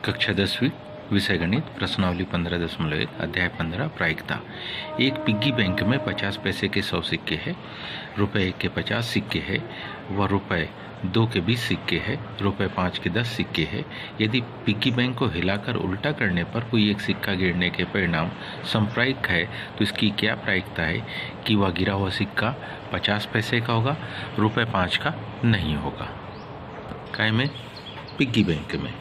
कक्षा 10वीं विषय गणित प्रश्नावली 15.1 अध्याय 15 प्रायिकता। एक पिग्गी बैंक में 50 पैसे के 100 सिक्के हैं, रुपए 1 के 50 सिक्के हैं व रुपए 2 के 20 सिक्के हैं, रुपए 5 के 10 सिक्के हैं। यदि पिग्गी बैंक को हिलाकर उल्टा करने पर कोई एक सिक्का गिरने के परिणाम संप्रायिक है तो इसकी क्या प्रायिकता है कि वह गिरा हुआ सिक्का 50 पैसे का होगा, रुपए 5 का नहीं होगा। काय में? पिग्गी बैंक में।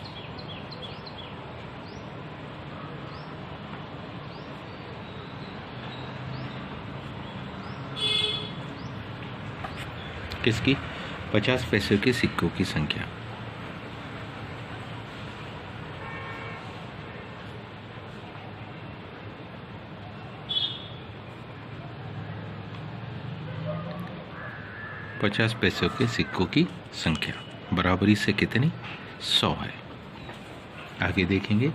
किसकी? 50 पैसे के सिक्कों की संख्या। पचास पैसों के सिक्कों की संख्या बराबरी से कितनी? 100 है। आगे देखेंगे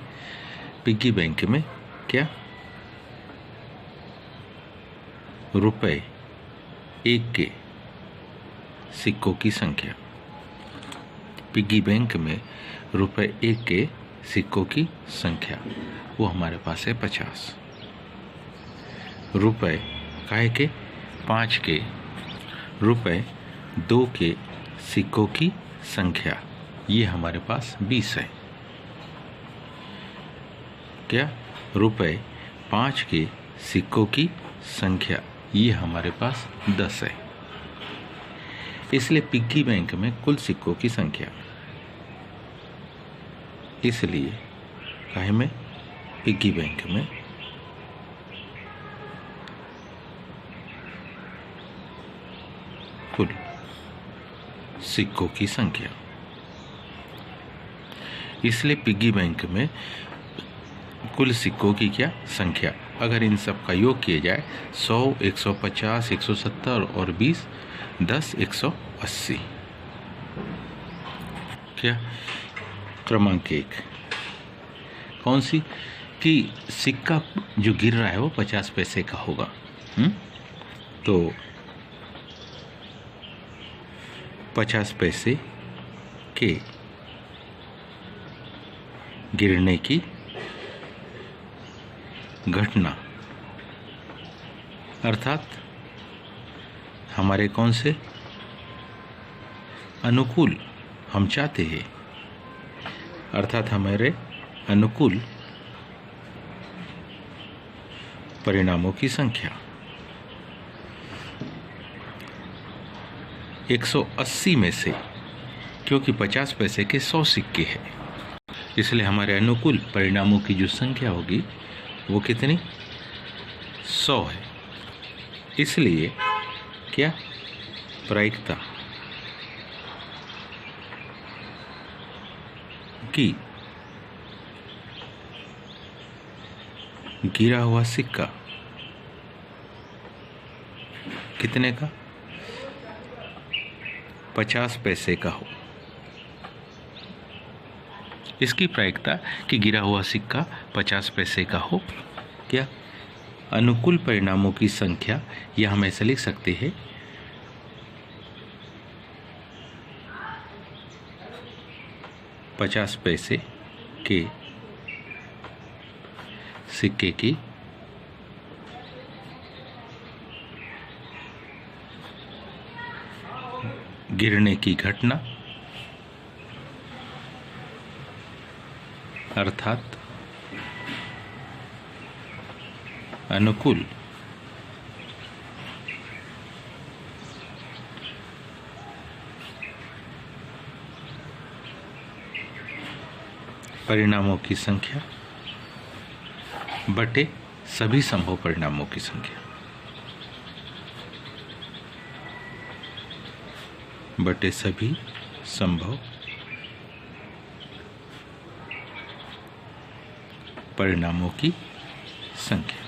पिग्गी बैंक में क्या रुपए 1 के सिक्कों की संख्या। पिग्गी बैंक में रुपए 1 के सिक्कों की संख्या वो हमारे पास है 50। रुपए काहे के? 5 के। रुपए 2 के सिक्कों की संख्या ये हमारे पास 20 है। क्या? रुपए 5 के सिक्कों की संख्या ये हमारे पास 10 है। इसलिए पिग्गी बैंक में कुल सिक्कों की संख्या, इसलिए काहे में? पिग्गी बैंक में कुल सिक्कों की संख्या, इसलिए पिग्गी बैंक में कुल सिक्कों की क्या संख्या? अगर इन सब का योग किया जाए 100, 150, 170 और 20, 10, 180। क्या? क्रमांक 1 कौन सी? कि सिक्का जो गिर रहा है वो 50 पैसे का होगा। तो 50 पैसे के गिरने की घटना, अर्थात हमारे कौन से अनुकूल हम चाहते हैं, अर्थात हमारे अनुकूल परिणामों की संख्या 180 में से, क्योंकि 50 पैसे के 100 सिक्के हैं, इसलिए हमारे अनुकूल परिणामों की जो संख्या होगी वो कितनी? 100 है। इसलिए क्या? प्रायिकता कि गिरा हुआ सिक्का कितने का? 50 पैसे का हो। इसकी प्रायिकता कि गिरा हुआ सिक्का 50 पैसे का हो। क्या? अनुकूल परिणामों की संख्या, यह हम ऐसे लिख सकते हैं 50 पैसे के सिक्के की गिरने की घटना, अर्थात अनुकूल परिणामों की संख्या बटे सभी संभव परिणामों की संख्या, बटे सभी संभव परिणामों की संख्या।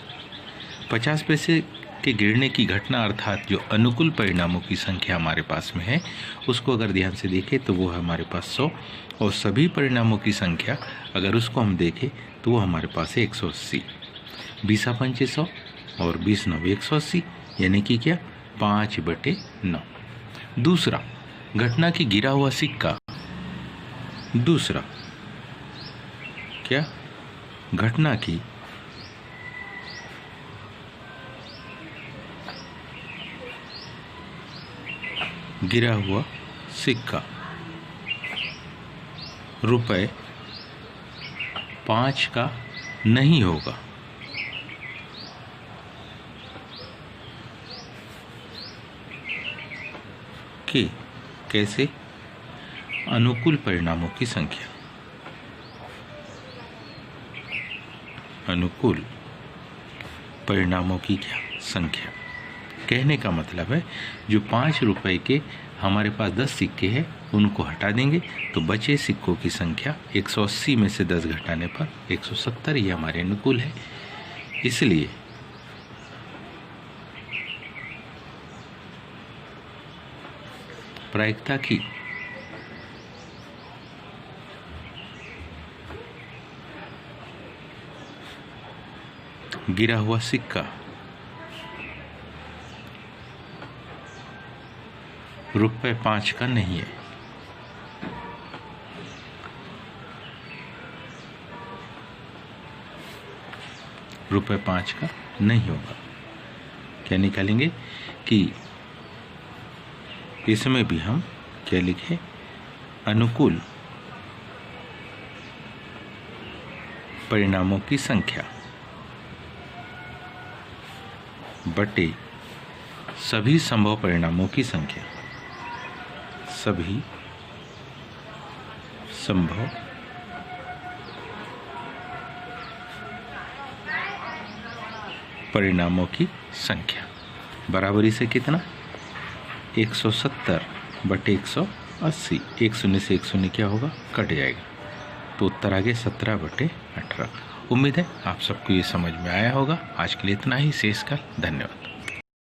50 पैसे के गिरने की घटना अर्थात जो अनुकूल परिणामों की संख्या हमारे पास में है, उसको अगर ध्यान से देखें तो वो है हमारे पास 100, और सभी परिणामों की संख्या अगर उसको हम देखें तो वो हमारे पास है 180। 20 पंचे 100 और 20 9 180, यानी कि क्या? 5/9। दूसरा, घटना की गिरा हुआ सिक्का। दूसरा, क्या घटना की गिरा हुआ सिक्का रुपए 5 का नहीं होगा। कि कैसे? अनुकूल परिणामों की संख्या। अनुकूल परिणामों की क्या संख्या? कहने का मतलब है जो 5 रुपए के हमारे पास 10 सिक्के हैं उनको हटा देंगे तो बचे सिक्कों की संख्या 180 में से 10 घटाने पर 170 ये हमारे अनुकूल है। इसलिए प्रायिकता की गिरा हुआ सिक्का रुपए 5 का नहीं है। रुपए 5 का नहीं होगा। क्या निकालेंगे कि इसमें भी हम क्या लिखें? अनुकूल परिणामों की संख्या बटे सभी संभव परिणामों की संख्या। सभी संभव परिणामों की संख्या बराबरी से कितना? 170 बटे 180। 1 शून्य से 1 शून्य क्या होगा? कट जाएगा। तो उत्तर आ गया 17 बटे 18। उम्मीद है आप सबको ये समझ में आया होगा। आज के लिए इतना ही। शेष का धन्यवाद।